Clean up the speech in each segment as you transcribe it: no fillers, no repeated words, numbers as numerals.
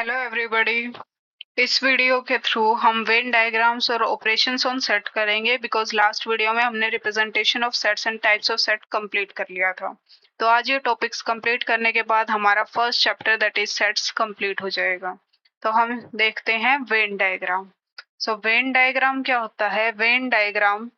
Hello everybody. इस video के through हम वेन डायग्राम्स और ऑपरेशंस ऑन सेट करेंगे बिकॉज लास्ट वीडियो में हमने representation of sets and types of set complete कर लिया था। तो आज ये टॉपिक्स कंप्लीट करने के बाद हमारा first chapter that is sets complete हो जाएगा। तो हम देखते हैं Venn diagram. So Venn diagram क्या होता है? वेन डायग्राम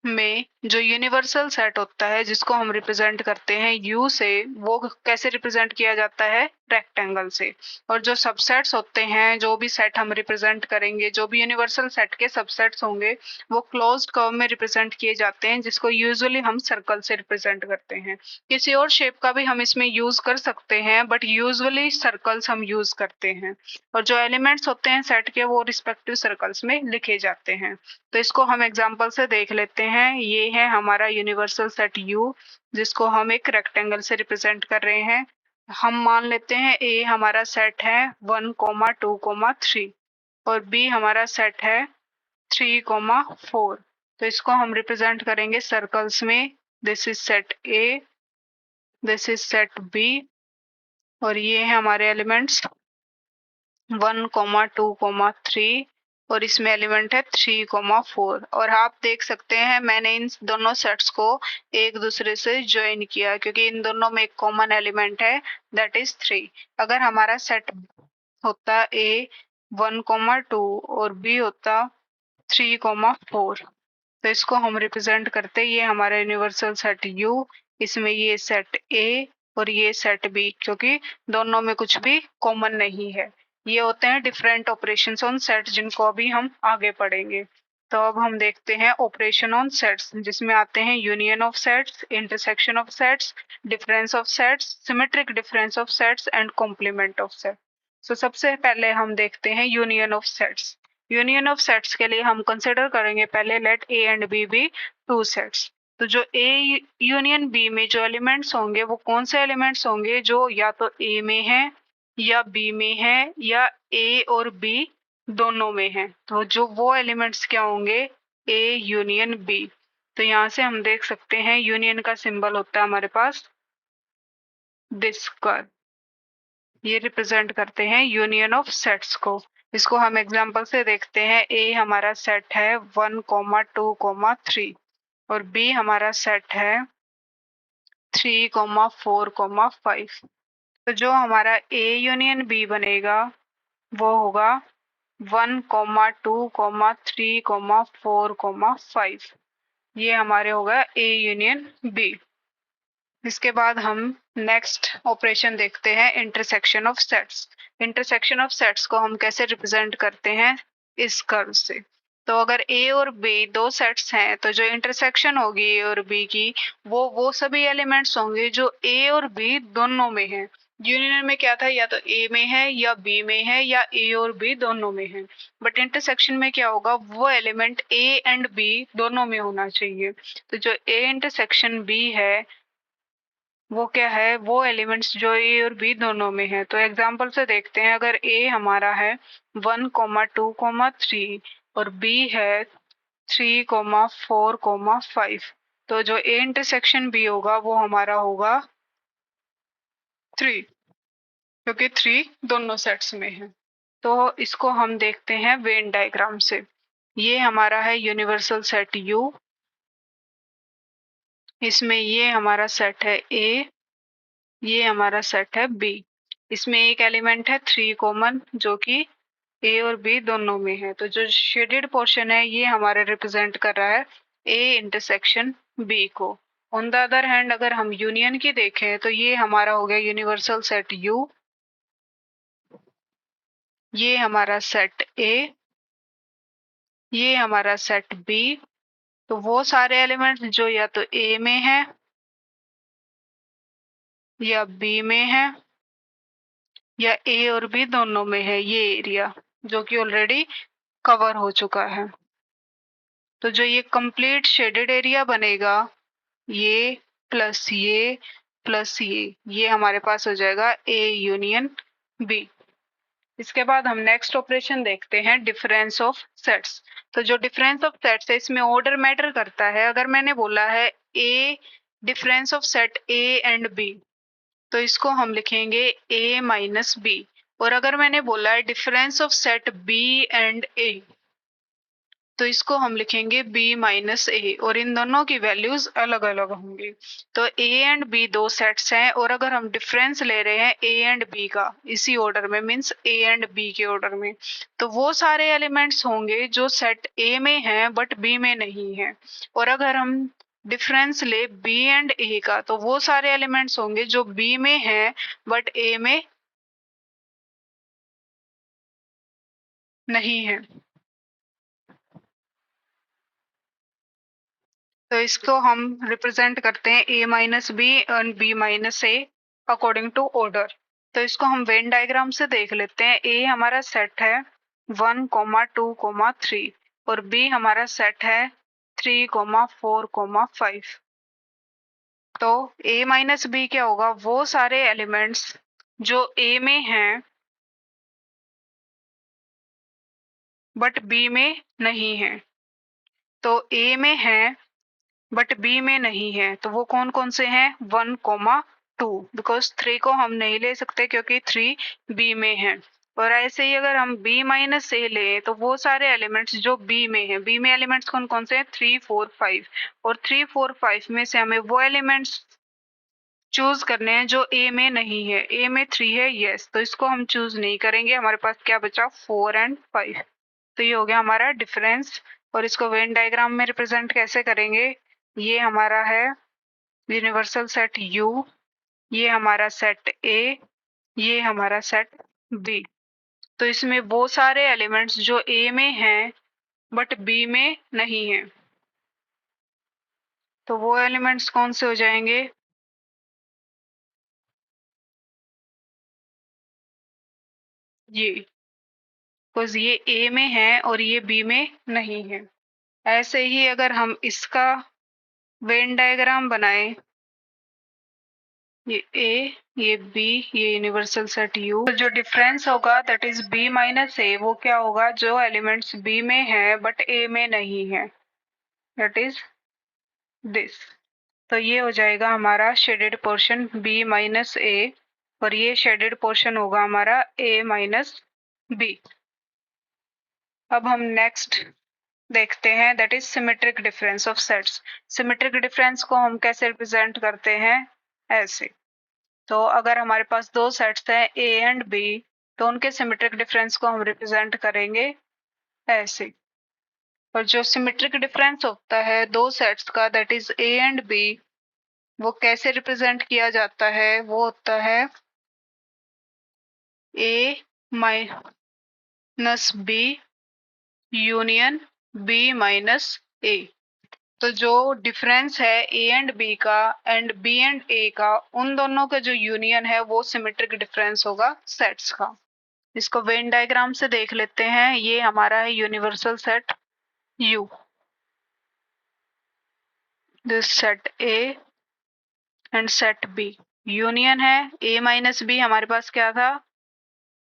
में जो यूनिवर्सल सेट होता है जिसको हम रिप्रेजेंट करते हैं यू से, वो कैसे रिप्रेजेंट किया जाता है? रेक्टेंगल से। और जो सबसेट्स होते हैं, जो भी सेट हम रिप्रेजेंट करेंगे, जो भी यूनिवर्सल सेट के सबसेट्स होंगे, वो क्लोज्ड कर्व में रिप्रेजेंट किए जाते हैं जिसको यूजुअली हम सर्कल से रिप्रेजेंट करते हैं। किसी और शेप का भी हम इसमें यूज कर सकते हैं बट यूजुअली सर्कल्स हम यूज करते हैं। और जो एलिमेंट्स होते हैं सेट के वो रिस्पेक्टिव सर्कल्स में लिखे जाते हैं। तो इसको हम एग्जांपल से देख लेते हैं। ये है हमारा यूनिवर्सल सेट U जिसको हम एक रेक्टेंगल से रिप्रेजेंट कर रहे हैं। हम मान लेते हैं A हमारा सेट है 1, 2, 3 और B हमारा सेट है 3, 4। तो इसको हम रिप्रेजेंट करेंगे सर्कल्स में। This is set A, this is set B और ये है हमारे एलिमेंट्स 1, 2, 3 और इसमें एलिमेंट है 3, 4। और आप देख सकते हैं मैंने इन दोनों सेट्स को एक दूसरे से ज्वाइन किया क्योंकि इन दोनों में एक कॉमन एलिमेंट है दैट इज 3। अगर हमारा सेट होता A 1, 2 और B होता 3, 4 तो इसको हम रिप्रेजेंट करते, ये हमारा यूनिवर्सल सेट U, इसमें ये सेट A और ये सेट B क्योंकि दोनों में कुछ भी कॉमन नहीं है। ये होते हैं डिफरेंट ऑपरेशंस ऑन सेट जिनको अभी हम आगे पढ़ेंगे। तो अब हम देखते हैं ऑपरेशन ऑन सेट्स जिसमें आते हैं union of sets, intersection of sets, difference of sets, symmetric difference of sets and complement of set. तो सबसे पहले हम देखते हैं union of sets. Union of sets के लिए हम कंसिडर करेंगे पहले let A and B B two sets. तो जो A यूनियन B में जो एलिमेंट्स होंगे वो कौन से एलिमेंट्स होंगे? जो या तो A में है या B में है या A और B दोनों में है। तो जो वो एलिमेंट्स क्या होंगे? A union B। तो यहाँ से हम देख सकते हैं यूनियन का सिंबल होता है हमारे पास दिस कर्व। ये रिप्रेजेंट करते हैं यूनियन ऑफ सेट्स को। इसको हम एग्जांपल से देखते हैं। A हमारा सेट है 1, 2, 3 और B हमारा सेट है 3, 4, 5। तो जो हमारा A यूनियन B बनेगा वो होगा 1, 2, 3, 4, 5। ये हमारे होगा A यूनियन B। इसके बाद हम नेक्स्ट ऑपरेशन देखते हैं intersection of sets. Intersection of sets को हम कैसे रिप्रेजेंट करते हैं? इस कर्व से। तो अगर A और B दो सेट्स हैं तो जो इंटरसेक्शन होगी A और B की वो सभी एलिमेंट्स होंगे जो A और B दोनों में हैं। यूनियन में क्या था? या तो A में है या B में है या A और B दोनों में है। बट इंटरसेक्शन में क्या होगा? वो एलिमेंट A एंड B दोनों में होना चाहिए। तो जो A इंटरसेक्शन B है वो क्या है? वो एलिमेंट्स जो A और B दोनों में है। तो एग्जांपल से देखते हैं। अगर A हमारा है 1, 2, 3 और B है 3, 4, 5 तो जो A इंटरसेक्शन B होगा वो हमारा होगा 3 क्योंकि 3 दोनों सेट्स में है। तो इसको हम देखते हैं वेन डायग्राम से। ये हमारा है यूनिवर्सल सेट U, इसमें ये हमारा सेट है A, ये हमारा सेट है B। इसमें एक एलिमेंट है 3 कॉमन जो कि A और B दोनों में है। तो जो शेडेड पोर्शन है ये हमारे रिप्रेजेंट कर रहा है A इंटरसेक्शन B को। ऑन द अदर हैंड अगर हम यूनियन की देखें तो ये हमारा हो गया यूनिवर्सल सेट U, ये हमारा सेट A, ये हमारा सेट B। तो वो सारे एलिमेंट्स जो या तो A में है या B में है या A और B दोनों में है, ये एरिया जो कि ऑलरेडी कवर हो चुका है। तो जो ये कंप्लीट शेडेड एरिया बनेगा ये प्लस ये हमारे पास हो जाएगा A यूनियन B। इसके बाद हम नेक्स्ट ऑपरेशन देखते हैं डिफरेंस ऑफ सेट्स। तो जो डिफरेंस ऑफ सेट्स है इसमें ऑर्डर मैटर करता है। अगर मैंने बोला है A difference of set A and B तो इसको हम लिखेंगे A माइनस B। और अगर मैंने बोला है difference of set B and A, तो इसको हम लिखेंगे b माइनस ए, और इन दोनों की वैल्यूज अलग अलग होंगी। तो a एंड b दो सेट्स हैं, और अगर हम डिफरेंस ले रहे हैं a एंड b का इसी ऑर्डर में, मींस a एंड b के ऑर्डर में, तो वो सारे एलिमेंट्स होंगे जो सेट a में हैं बट b में नहीं है। और अगर हम डिफरेंस ले b एंड a का, तो वो सारे एलिमेंट्स होंगे जो b में हैं बट a में नहीं है। तो इसको हम रिप्रेजेंट करते हैं a minus B and b minus A according to order. तो इसको हम वेन डायग्राम से देख लेते हैं। a हमारा सेट है 1, 2, 3 और b हमारा सेट है 3, 4, 5। तो a माइनस बी क्या होगा, वो सारे एलिमेंट्स जो a में हैं बट b में नहीं है। तो a में है बट बी में नहीं है, तो वो कौन कौन से हैं, 1, 2, बिकॉज 3 को हम नहीं ले सकते क्योंकि 3 बी में है। और ऐसे ही अगर हम b माइनस ए लें, तो वो सारे एलिमेंट्स जो b में है, b में एलिमेंट्स कौन कौन से हैं, 3, 4, 5, और 3, 4, 5 में से हमें वो एलिमेंट्स चूज करने हैं जो a में नहीं है। a में 3 है, यस, तो इसको हम चूज नहीं करेंगे। हमारे पास क्या बचा, 4 एंड 5। तो ये हो गया हमारा डिफरेंस। और इसको वेन डायग्राम में रिप्रेजेंट कैसे करेंगे, ये हमारा है यूनिवर्सल सेट U, ये हमारा सेट A, ये हमारा सेट B। तो इसमें वो सारे एलिमेंट्स जो A में हैं बट B में नहीं है, तो वो एलिमेंट्स कौन से हो जाएंगे, ये, बिकॉज ये A में है और ये B में नहीं है। ऐसे ही अगर हम इसका वेन डायग्राम बनाएं, ये A, ये B, ये यूनिवर्सल सेट U, तो जो डिफरेंस होगा दैट इज B माइनस ए, वो क्या होगा, जो एलिमेंट्स B में है बट A में नहीं है, दैट इज दिस। तो ये हो जाएगा हमारा शेडेड पोर्शन B माइनस ए, और ये शेडेड पोर्शन होगा हमारा A माइनस बी। अब हम नेक्स्ट देखते हैं that is symmetric difference of sets. Symmetric difference को हम कैसे रिप्रेजेंट करते हैं, ऐसे। तो अगर हमारे पास दो सेट्स हैं A एंड B, तो उनके सिमेट्रिक डिफरेंस को हम रिप्रेजेंट करेंगे ऐसे। और जो सिमेट्रिक डिफरेंस होता है दो सेट्स का that is A and B, वो कैसे रिप्रेजेंट किया जाता है, वो होता है A minus B union B minus A। तो जो डिफरेंस है A एंड B का एंड B एंड A का, उन दोनों का जो यूनियन है वो सिमेट्रिक डिफरेंस होगा सेट्स का। इसको वेन डायग्राम से देख लेते हैं। ये हमारा है universal set U, this set A and set B। Union है A माइनस B, हमारे पास क्या था,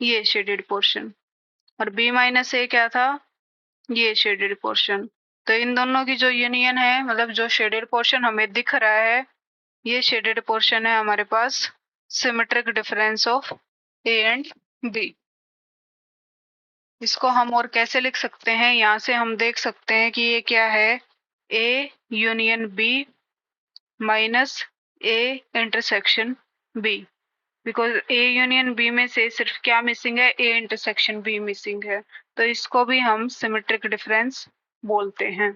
ये शेडेड पोर्शन, और B माइनस A क्या था, ये शेडेड पोर्शन। तो इन दोनों की जो यूनियन है, मतलब जो शेडेड पोर्शन हमें दिख रहा है, ये शेडेड पोर्शन है हमारे पास symmetric difference of A and B। इसको हम और कैसे लिख सकते हैं, यहाँ से हम देख सकते हैं कि ये क्या है, A union B minus A intersection B, because A union B में से सिर्फ क्या मिसिंग है, A इंटरसेक्शन B मिसिंग है। तो इसको भी हम सिमेट्रिक डिफरेंस बोलते हैं।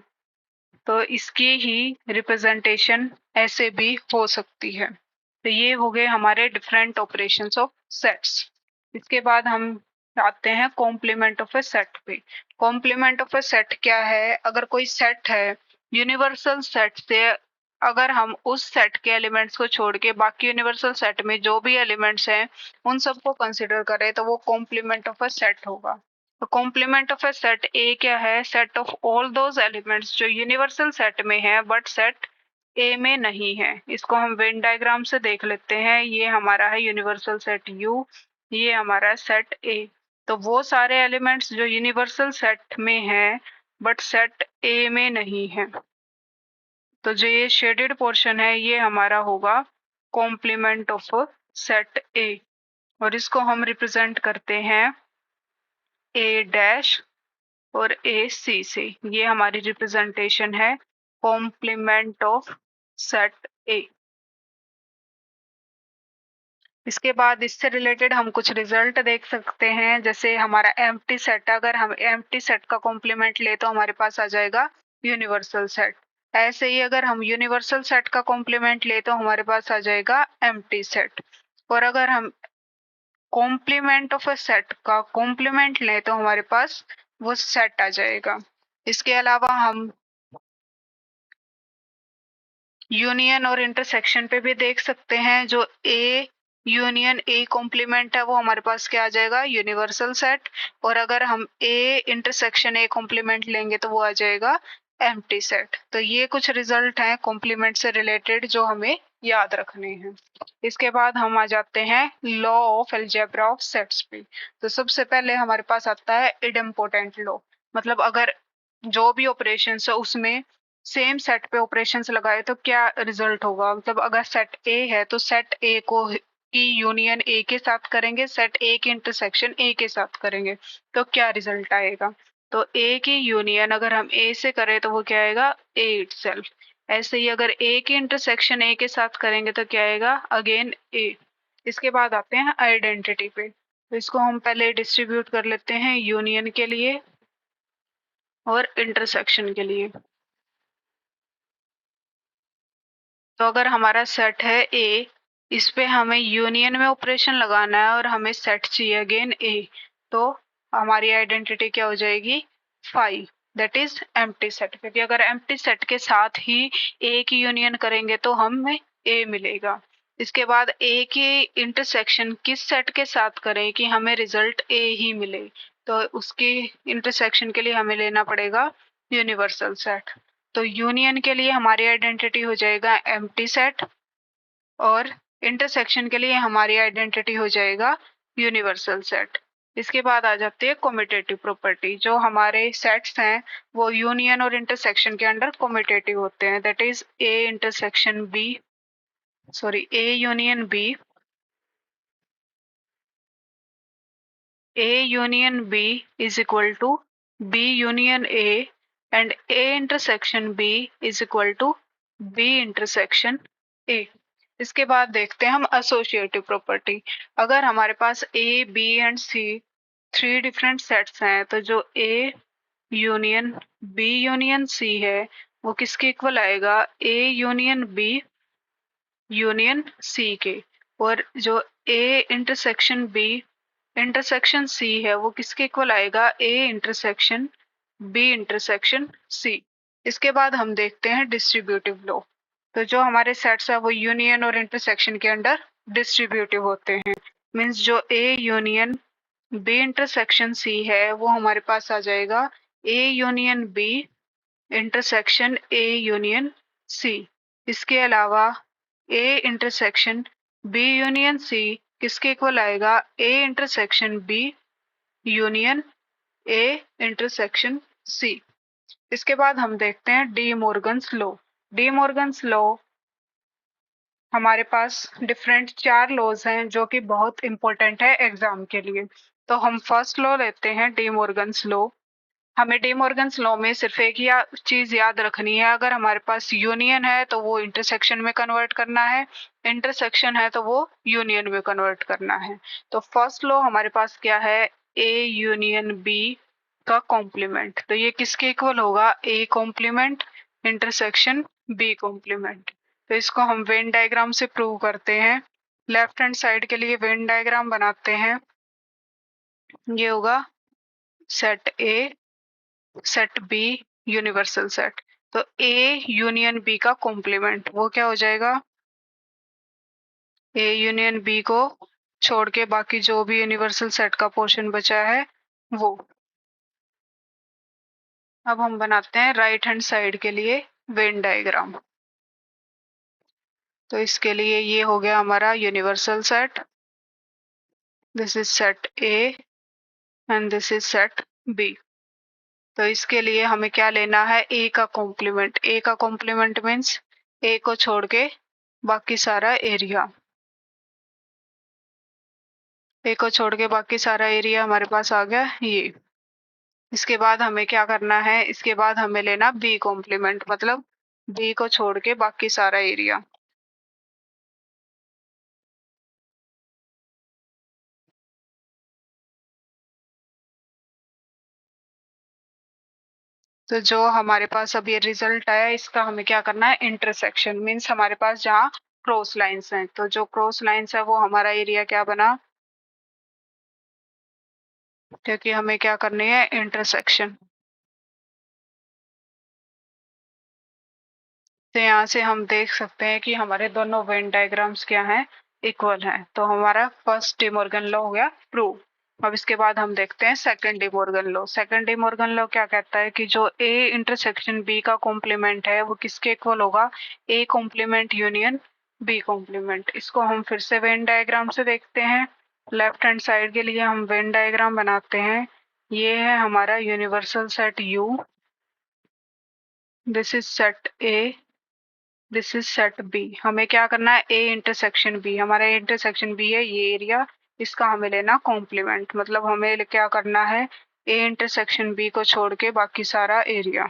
तो इसकी ही रिप्रेजेंटेशन ऐसे भी हो सकती है। तो ये हो गए हमारे डिफरेंट ऑपरेशंस ऑफ सेट्स। इसके बाद हम आते हैं कॉम्प्लीमेंट ऑफ ए सेट पे। कॉम्प्लीमेंट ऑफ ए सेट क्या है, अगर कोई सेट है यूनिवर्सल सेट से, अगर हम उस सेट के एलिमेंट्स को छोड़ के बाकी यूनिवर्सल सेट में जो भी एलिमेंट्स हैं उन सबको कंसिडर करें, तो वो कॉम्प्लीमेंट ऑफ अ सेट होगा। तो complement of a set A क्या है, set of all those elements जो यूनिवर्सल सेट में है बट सेट ए में नहीं है। इसको हम वेन डायग्राम से देख लेते हैं। ये हमारा है यूनिवर्सल सेट U, ये हमारा सेट A। तो वो सारे एलिमेंट्स जो यूनिवर्सल सेट में है बट सेट A में नहीं है, तो जो ये शेडेड पोर्शन है ये हमारा होगा कॉम्प्लीमेंट ऑफ सेट A। और इसको हम रिप्रेजेंट करते हैं ए डैश और ए सी से। ये हमारी रिप्रेजेंटेशन है कॉम्प्लीमेंट ऑफ सेट ए। इसके बाद इससे रिलेटेड हम कुछ रिजल्ट देख सकते हैं, जैसे हमारा एम्प्टी सेट, अगर हम एम्प्टी सेट का कॉम्प्लीमेंट ले तो हमारे पास आ जाएगा यूनिवर्सल सेट। ऐसे ही अगर हम यूनिवर्सल सेट का कॉम्प्लीमेंट ले तो हमारे पास आ जाएगा एम्प्टी सेट। और अगर हम कॉम्प्लीमेंट ऑफ अ सेट का कॉम्प्लीमेंट लें तो हमारे पास वो सेट आ जाएगा। इसके अलावा हम यूनियन और इंटरसेक्शन पे भी देख सकते हैं। जो ए यूनियन ए कॉम्प्लीमेंट है वो हमारे पास क्या आ जाएगा, यूनिवर्सल सेट। और अगर हम ए इंटरसेक्शन ए कॉम्प्लीमेंट लेंगे तो वो आ जाएगा एम्प्टी सेट। तो ये कुछ रिजल्ट हैं कॉम्प्लीमेंट से रिलेटेड जो हमें याद रखने हैं। इसके बाद हम आ जाते हैं law of algebra of sets पे। तो सबसे पहले हमारे पास आता है इडम्पोटेंट लॉ। मतलब अगर जो भी ऑपरेशन है उसमें सेम सेट पे ऑपरेशंस लगाए तो क्या रिजल्ट होगा। मतलब अगर सेट ए है तो सेट ए को की यूनियन ए के साथ करेंगे, सेट ए की इंटरसेक्शन ए के साथ करेंगे तो क्या रिजल्ट आएगा। तो ए की यूनियन अगर हम ए से करें तो वो क्या आएगा, ए इटसेल्फ। ऐसे ही अगर ए की इंटरसेक्शन ए के साथ करेंगे तो क्या आएगा, अगेन ए। इसके बाद आते हैं आइडेंटिटी पे। तो इसको हम पहले डिस्ट्रीब्यूट कर लेते हैं यूनियन के लिए और इंटरसेक्शन के लिए। तो अगर हमारा सेट है ए, इस पे हमें यूनियन में ऑपरेशन लगाना है और हमें सेट चाहिए अगेन ए, तो हमारी आइडेंटिटी क्या हो जाएगी, 5, दैट इज एम्प्टी सेट। क्योंकि अगर एम्प्टी सेट के साथ ही ए की यूनियन करेंगे तो हमें ए मिलेगा। इसके बाद ए की इंटरसेक्शन किस सेट के साथ करें कि हमें रिजल्ट ए ही मिले, तो उसकी इंटरसेक्शन के लिए हमें लेना पड़ेगा यूनिवर्सल सेट। तो यूनियन के लिए हमारी आइडेंटिटी हो जाएगा एम्प्टी सेट और इंटरसेक्शन के लिए हमारी आइडेंटिटी हो जाएगा यूनिवर्सल सेट। इसके बाद आ जाती है कम्यूटेटिव प्रॉपर्टी। जो हमारे सेट्स हैं वो यूनियन और इंटरसेक्शन के अंडर कम्यूटेटिव होते हैं, that is A intersection B, sorry A union B, A union B is equal to B union A and A intersection B is equal to B intersection A। इसके बाद देखते हैं हम associative property. अगर हमारे पास A, B and C 3 different sets हैं तो जो A union B union C है वो किसके इक्वल आएगा, A union B union C के। और जो A intersection B intersection C है वो किसके इक्वल आएगा, A intersection B intersection C. इसके बाद हम देखते हैं डिस्ट्रीब्यूटिव लॉ। तो जो हमारे सेट्स है वो यूनियन और इंटरसेक्शन के अंडर डिस्ट्रीब्यूटिव होते हैं। मींस जो A union B intersection C है वो हमारे पास आ जाएगा A union B intersection A union C. इसके अलावा A intersection B union C किसके इक्वल आएगा, A intersection B union A intersection C. इसके बाद हम देखते हैं De Morgan's law. De Morgan's law हमारे पास डिफरेंट 4 लॉज हैं जो कि बहुत इंपॉर्टेंट है एग्जाम के लिए। तो हम फर्स्ट लॉ लेते हैं डी मॉर्गन्स लॉ। हमें डी मॉर्गन्स लॉ में सिर्फ एक ही चीज याद रखनी है, अगर हमारे पास यूनियन है तो वो इंटरसेक्शन में कन्वर्ट करना है, इंटरसेक्शन है तो वो यूनियन में कन्वर्ट करना है। तो फर्स्ट लॉ हमारे पास क्या है, ए यूनियन बी का कॉम्प्लीमेंट। तो ये किसके इक्वल होगा, A complement intersection B complement. तो इसको हम वेन डायग्राम से प्रूव करते हैं। लेफ्ट हैंड साइड के लिए वेन डायग्राम बनाते हैं। ये होगा set A, set B, universal set. तो ए यूनियन बी का कॉम्प्लीमेंट वो क्या हो जाएगा, ए यूनियन बी को छोड़ के बाकी जो भी यूनिवर्सल सेट का पोर्शन बचा है वो। अब हम बनाते हैं राइट हैंड साइड के लिए वेन डायग्राम। तो इसके लिए ये हो गया हमारा universal set, this is set A and this is set B. तो इसके लिए हमें क्या लेना है, ए का कॉम्प्लीमेंट। ए का कॉम्प्लीमेंट मीन्स ए को छोड़ के बाकी सारा एरिया। ए को छोड़ के बाकी सारा एरिया हमारे पास आ गया ये। इसके बाद हमें क्या करना है, इसके बाद हमें लेना बी कॉम्प्लीमेंट, मतलब बी को छोड़ के बाकी सारा एरिया। तो जो हमारे पास अब ये रिजल्ट आया, इसका हमें क्या करना है, इंटरसेक्शन, मीन्स हमारे पास जहाँ क्रॉस लाइंस हैं, तो जो क्रॉस लाइंस है वो हमारा एरिया क्या बना, क्योंकि हमें क्या करनी है, इंटरसेक्शन। तो यहाँ से हम देख सकते हैं कि हमारे दोनों वेन डायग्राम्स क्या हैं, इक्वल हैं। तो हमारा फर्स्ट डी मॉर्गन लॉ हो गया प्रूव। अब इसके बाद हम देखते हैं second De Morgan law. Second De Morgan law क्या कहता है कि जो ए इंटरसेक्शन बी का कॉम्प्लीमेंट है वो किसके इक्वल होगा, A complement union B complement. इसको हम फिर से वेन डायग्राम से देखते हैं। लेफ्ट हैंड साइड के लिए हम वेन डायग्राम बनाते हैं। ये है हमारा universal set U, this is set A, this is set B. हमें क्या करना है, ए इंटरसेक्शन बी, हमारा इंटरसेक्शन बी है ये एरिया, इसका हमें लेना कॉम्प्लीमेंट, मतलब हमें क्या करना है, ए इंटरसेक्शन बी को छोड़ के बाकी सारा एरिया।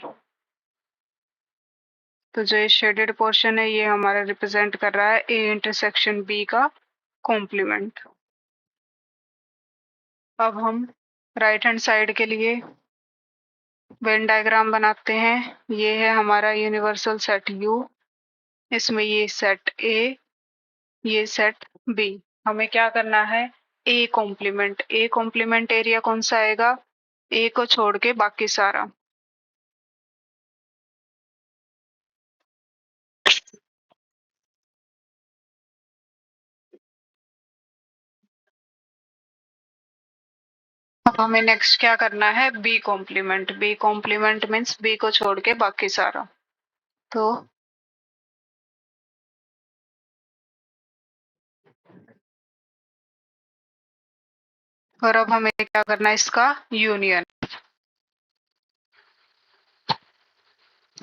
तो जो ये शेडेड पोर्शन है ये हमारा रिप्रेजेंट कर रहा है ए इंटरसेक्शन बी का कॉम्प्लीमेंट। अब हम राइट हैंड साइड के लिए वेन डायग्राम बनाते हैं। ये है हमारा यूनिवर्सल सेट U, इसमें ये सेट A, ये सेट बी। हमें क्या करना है, A complement, A complement area कौन सा आएगा, ए को छोड़ के बाकी सारा। अब हमें नेक्स्ट क्या करना है, B complement. B complement means B को छोड़ के बाकी सारा। तो और अब हमें क्या करना है, इसका यूनियन।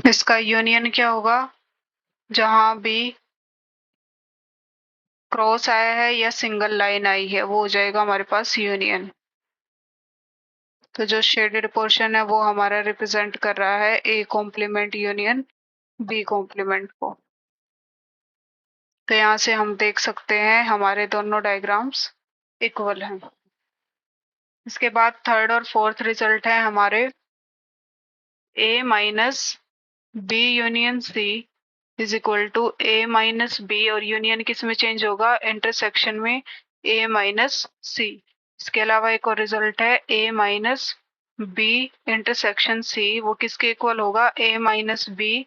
इसका यूनियन क्या होगा, जहां भी क्रॉस आया है या सिंगल लाइन आई है वो हो जाएगा हमारे पास यूनियन। तो जो शेडेड पोर्शन है वो हमारा रिप्रेजेंट कर रहा है A complement union B complement को। तो यहाँ से हम देख सकते हैं हमारे दोनों डायग्राम्स इक्वल हैं। इसके बाद थर्ड और फोर्थ रिजल्ट है हमारे A minus B union C is equal to A minus B, और यूनियन किस में चेंज होगा, इंटरसेक्शन में ए माइनस सी। इसके अलावा एक और रिजल्ट है A minus B intersection C, वो किसके इक्वल होगा, A minus B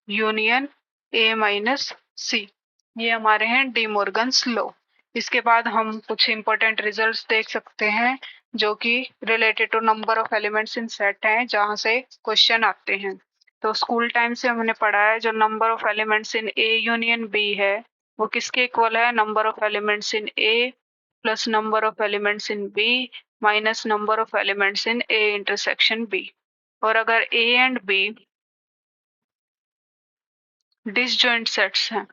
union A minus C. ये हमारे हैं डी मॉर्गन्स लॉ। इसके बाद हम कुछ इंपॉर्टेंट रिजल्ट्स देख सकते हैं जो कि related to number of elements in set हैं, जहां से क्वेश्चन आते हैं। तो स्कूल टाइम से हमने पढ़ा है जो number of elements in A union B है वो किसके इक्वल है, number of elements in A plus number of elements in B minus number of elements in A intersection B. और अगर A and B disjoint sets हैं,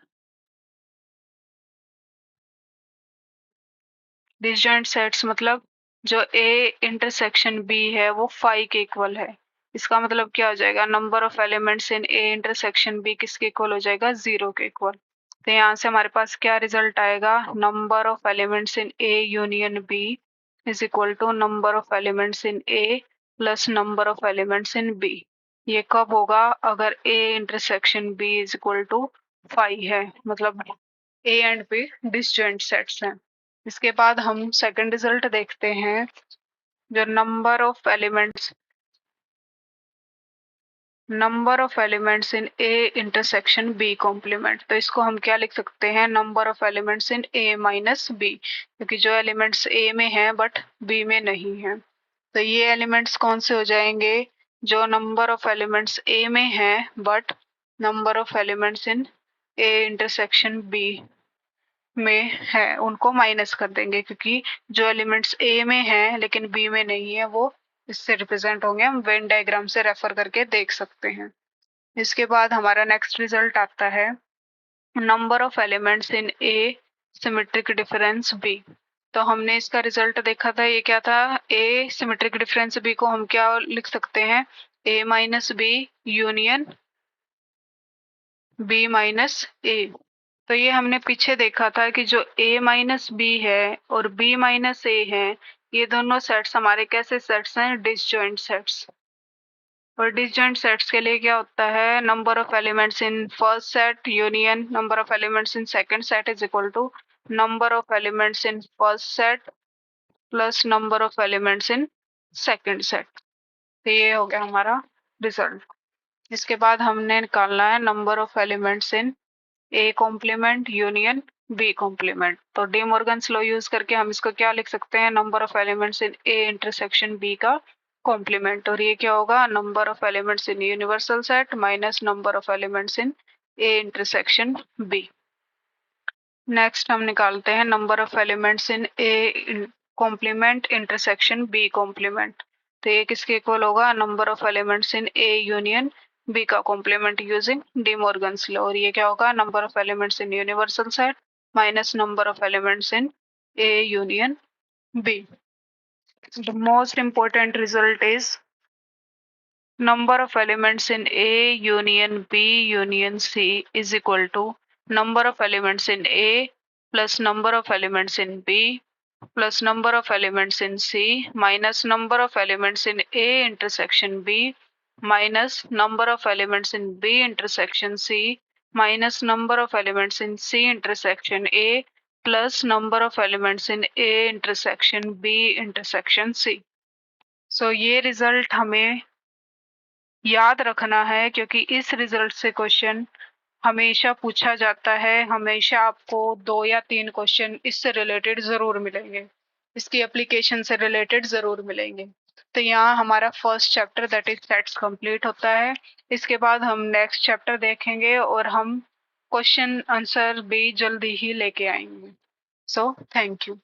disjoint sets मतलब जो A intersection B है वो फाई के equal है। इसका मतलब क्या हो जाएगा, number of elements in A intersection B किसके इक्वल हो जाएगा, 0 के इक्वल। तो यहाँ से हमारे पास क्या रिजल्ट आएगा, number of elements in A union B is equal to number of elements in A plus number of elements in B. ये कब होगा, अगर A intersection B is equal to phi है, मतलब A and B disjoint sets हैं। इसके बाद हम सेकंड रिजल्ट देखते हैं, जो number of elements in A intersection B complement. तो इसको हम क्या लिख सकते हैं, number of elements in A minus B, क्योंकि जो एलिमेंट्स ए में हैं बट बी में नहीं है। तो ये एलिमेंट्स कौन से हो जाएंगे, जो नंबर ऑफ एलिमेंट्स ए में हैं but number of elements in A intersection B में है उनको माइनस कर देंगे, क्योंकि जो एलिमेंट्स ए में हैं लेकिन बी में नहीं है वो इससे रिप्रेजेंट होंगे। हम वेन डायग्राम से रेफर करके देख सकते हैं। इसके बाद हमारा नेक्स्ट रिजल्ट आता है, number of elements in A symmetric difference B. तो हमने इसका रिजल्ट देखा था, ये क्या था, ए सिमेट्रिक डिफरेंस बी को हम क्या लिख सकते हैं, A minus B union B minus A. तो ये हमने पीछे देखा था कि जो ए माइनस बी है और बी माइनस ए है, ये दोनों सेट्स हमारे कैसे सेट्स हैं, डिसजॉइंट सेट्स। और डिसजॉइंट सेट्स के लिए क्या होता है, number of elements in first set union number of elements in second set is equal to number of elements in first set plus number of elements in second set. तो ये हो गया हमारा रिजल्ट। इसके बाद हमने निकालना है number of elements in A complement union B complement. तो डी मॉर्गन्स लॉ यूज करके हम इसको क्या लिख सकते हैं, number of elements in A intersection B का कॉम्प्लीमेंट। और ये क्या होगा, number of elements in universal set minus number of elements in A intersection B. Next हम निकालते हैं number of elements in A complement intersection B complement. तो ये किसके इक्वल होगा, number of elements in A union B का complement using de Morgan's law. और ये क्या होगा, number of elements in universal set minus number of elements in A union B. The most important result is number of elements in A union B union C is equal to number of elements in A plus number of elements in B plus number of elements in C minus number of elements in A intersection B minus number of elements in B intersection C minus number of elements in C intersection A plus number of elements in A intersection B intersection C। So ये result हमें याद रखना है, क्योंकि इस result से question हमेशा पूछा जाता है। हमेशा आपको 2 या 3 क्वेश्चन इससे रिलेटेड ज़रूर मिलेंगे, इसकी एप्लीकेशन से रिलेटेड ज़रूर मिलेंगे। तो यहाँ हमारा first chapter that is sets complete होता है। इसके बाद हम नेक्स्ट चैप्टर देखेंगे और हम क्वेश्चन आंसर भी जल्दी ही लेके आएंगे। So thank you.